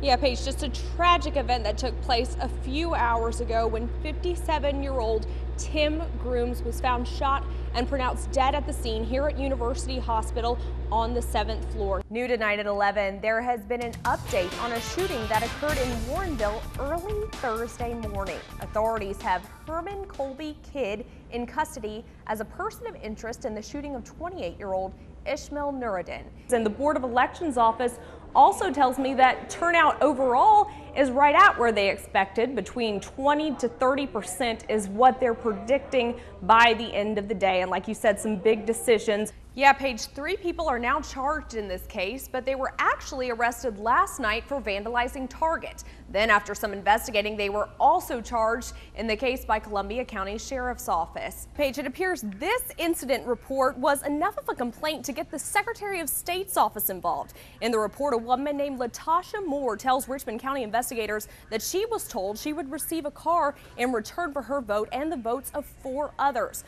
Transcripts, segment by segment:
Yeah, Paige, just a tragic event that took place a few hours ago when 57-year-old Tim Grooms was found shot and pronounced dead at the scene here at University Hospital on the 7th floor. New tonight at 11, there has been an update on a shooting that occurred in Warrenville early Thursday morning. Authorities have Herman Colby Kidd in custody as a person of interest in the shooting of 28-year-old Ishmael Nuruddin. And the Board of Elections office also tells me that turnout overall is right at where they expected. Between 20 to 30% is what they're predicting by the end of the day. And like you said, some big decisions. Yeah, Paige, 3 people are now charged in this case, but they were actually arrested last night for vandalizing Target. Then after some investigating, they were also charged in the case by Columbia County Sheriff's Office. Paige, it appears this incident report was enough of a complaint to get the Secretary of State's office involved. In the report, a woman named Latasha Moore tells Richmond County investigators that she was told she would receive a car in return for her vote and the votes of 4 others.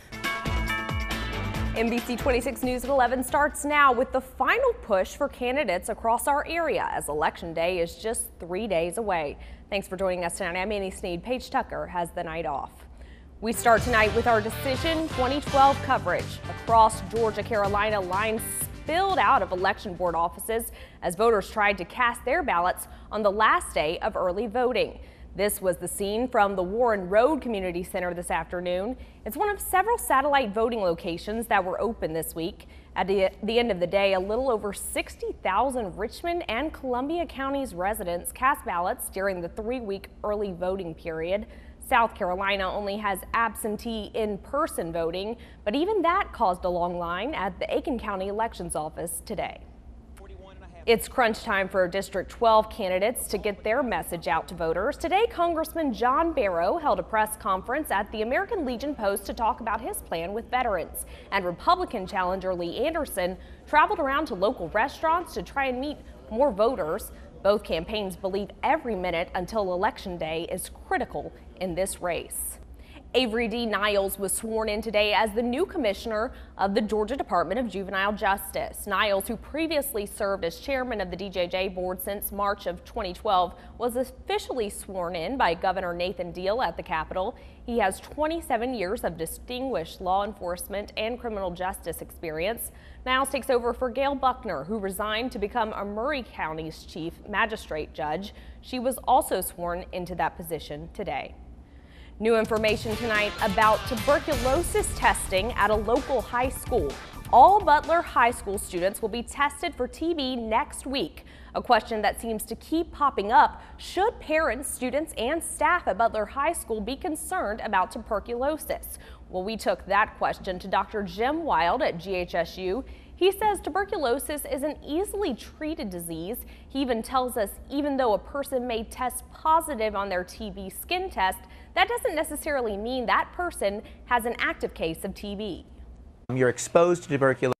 NBC 26 News at 11 starts now with the final push for candidates across our area as Election Day is just 3 days away. Thanks for joining us tonight. I'm Snead. Paige Tucker has the night off. We start tonight with our Decision 2012 coverage. Across Georgia, Carolina, lines spilled out of election board offices as voters tried to cast their ballots on the last day of early voting. This was the scene from the Warren Road Community Center this afternoon. It's one of several satellite voting locations that were open this week. At the end of the day, a little over 60,000 Richmond and Columbia Counties residents cast ballots during the 3-week early voting period. South Carolina only has absentee in-person voting, but even that caused a long line at the Aiken County Elections Office today. It's crunch time for District 12 candidates to get their message out to voters. Today, Congressman John Barrow held a press conference at the American Legion Post to talk about his plan with veterans. And Republican challenger Lee Anderson traveled around to local restaurants to try and meet more voters. Both campaigns believe every minute until Election Day is critical in this race. Avery D. Niles was sworn in today as the new commissioner of the Georgia Department of Juvenile Justice. Niles, who previously served as chairman of the DJJ board since March of 2012, was officially sworn in by Governor Nathan Deal at the Capitol. He has 27 years of distinguished law enforcement and criminal justice experience. Niles takes over for Gail Buckner, who resigned to become a Murray County's chief magistrate judge. She was also sworn into that position today. New information tonight about tuberculosis testing at a local high school. All Butler High School students will be tested for TB next week. A question that seems to keep popping up: should parents, students, and staff at Butler High School be concerned about tuberculosis? Well, we took that question to Dr. Jim Wild at GHSU. He says tuberculosis is an easily treated disease. He even tells us even though a person may test positive on their TB skin test, that doesn't necessarily mean that person has an active case of TB. You're exposed to tuberculosis.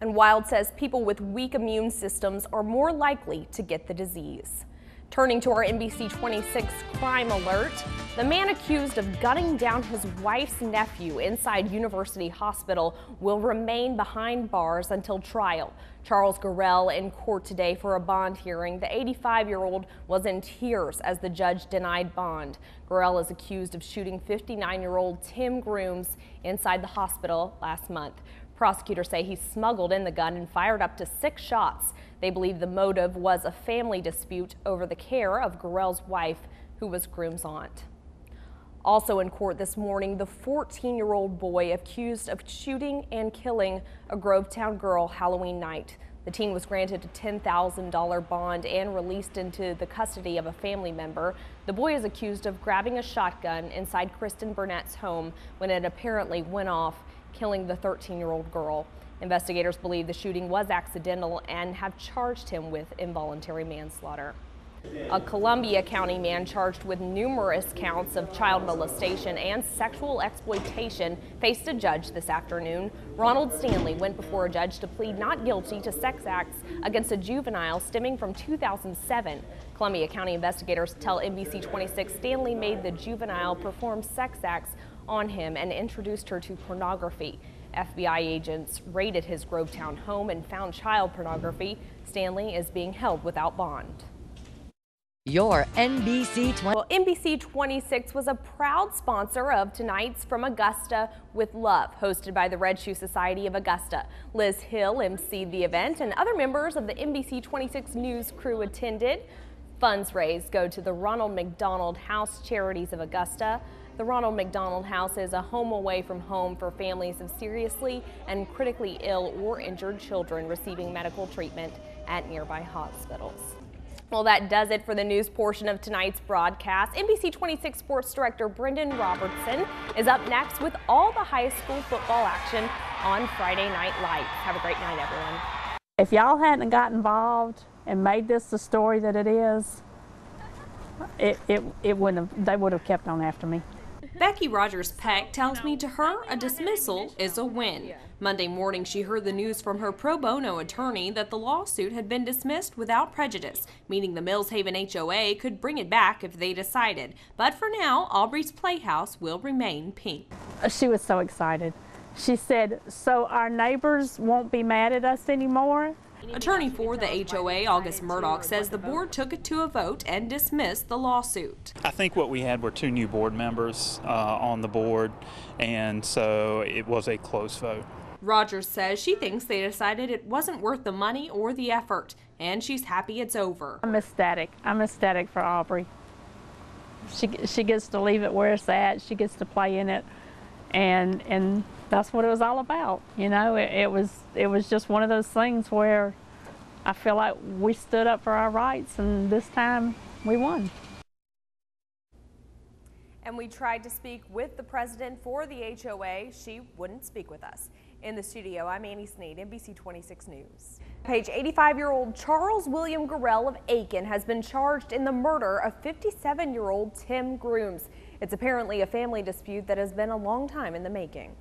And Wild says people with weak immune systems are more likely to get the disease. Turning to our NBC 26 crime alert, the man accused of gunning down his wife's nephew inside University Hospital will remain behind bars until trial. Charles Gurrell in court today for a bond hearing. The 85-year-old was in tears as the judge denied bond. Gurrell is accused of shooting 59-year-old Tim Grooms inside the hospital last month. Prosecutors say he smuggled in the gun and fired up to 6 shots. They believe the motive was a family dispute over the care of Gurrell's wife, who was Groom's aunt. Also in court this morning, the 14-year-old boy accused of shooting and killing a Grovetown girl Halloween night. The teen was granted a $10,000 bond and released into the custody of a family member. The boy is accused of grabbing a shotgun inside Kristen Burnett's home when it apparently went off, killing the 13-year-old girl. Investigators believe the shooting was accidental and have charged him with involuntary manslaughter. A Columbia County man charged with numerous counts of child molestation and sexual exploitation faced a judge this afternoon. Ronald Stanley went before a judge to plead not guilty to sex acts against a juvenile stemming from 2007. Columbia County investigators tell NBC 26 Stanley made the juvenile perform sex acts on him and introduced her to pornography. FBI agents raided his Grovetown home and found child pornography. Stanley is being held without bond. Your NBC 20. Well, NBC 26 was a proud sponsor of tonight's From Augusta with Love, hosted by the Red Shoe Society of Augusta. Liz Hill emceed the event, and other members of the NBC 26 News crew attended. Funds raised go to the Ronald McDonald House Charities of Augusta. The Ronald McDonald House is a home away from home for families of seriously and critically ill or injured children receiving medical treatment at nearby hospitals. Well, that does it for the news portion of tonight's broadcast. NBC 26 Sports Director Brendan Robertson is up next with all the high school football action on Friday Night Lights. Have a great night, everyone. If y'all hadn't got involved and made this the story that it is, it wouldn't have, they would have kept on after me. Becky Rogers-Peck tells me to her a dismissal is a win. Monday morning, she heard the news from her pro bono attorney that the lawsuit had been dismissed without prejudice, meaning the Mills Haven HOA could bring it back if they decided. But for now, Aubrey's Playhouse will remain pink. She was so excited. She said, "So our neighbors won't be mad at us anymore?" Attorney for the HOA, August Murdoch, says the board took it to a vote and dismissed the lawsuit. I think what we had were 2 new board members on the board, and so it was a close vote. Rogers says she thinks they decided it wasn't worth the money or the effort, and she's happy it's over. I'm ecstatic. I'm ecstatic for Aubrey. She gets to leave it where it's at. She gets to play in it, and that's what it was all about. You know, it was just one of those things where I feel like we stood up for our rights, and this time we won. And we tried to speak with the president for the HOA. She wouldn't speak with us. In the studio, I'm Snead, NBC 26 News. Page 85-year-old Charles William Gorell of Aiken has been charged in the murder of 57-year-old Tim Grooms. It's apparently a family dispute that has been a long time in the making.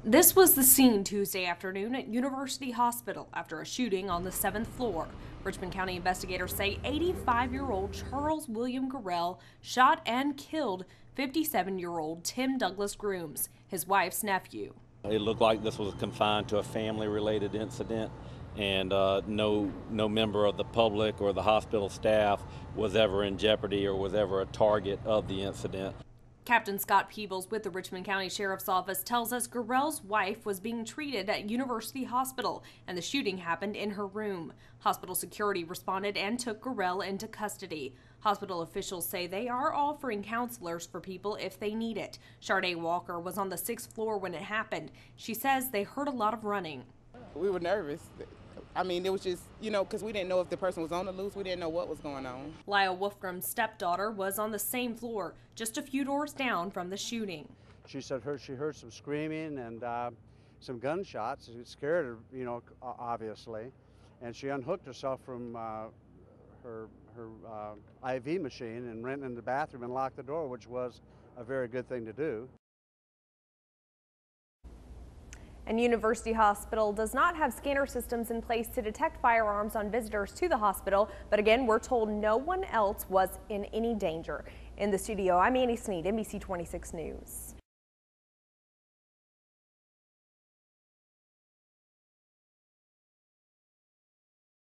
This was the scene Tuesday afternoon at University Hospital after a shooting on the 7th floor. Richmond County investigators say 85-year-old Charles William Gorell shot and killed 57-year-old Tim Douglas Grooms, his wife's nephew. It looked like this was confined to a family-related incident, and no member of the public or the hospital staff was ever in jeopardy or was ever a target of the incident. Captain Scott Peebles with the Richmond County Sheriff's Office tells us Gorell's wife was being treated at University Hospital and the shooting happened in her room. Hospital security responded and took Gorell into custody. Hospital officials say they are offering counselors for people if they need it. Sharday Walker was on the 6th floor when it happened. She says they heard a lot of running. We were nervous. I mean, it was just, you know, because we didn't know if the person was on the loose. We didn't know what was going on. Lyle Wolfgram's stepdaughter was on the same floor, just a few doors down from the shooting. She said she heard some screaming and some gunshots. It scared her, you know, obviously. And she unhooked herself from her IV machine and went in the bathroom and locked the door, which was a very good thing to do. And University Hospital does not have scanner systems in place to detect firearms on visitors to the hospital, but again, we're told no one else was in any danger. In the studio, I'm Snead, NBC 26 News.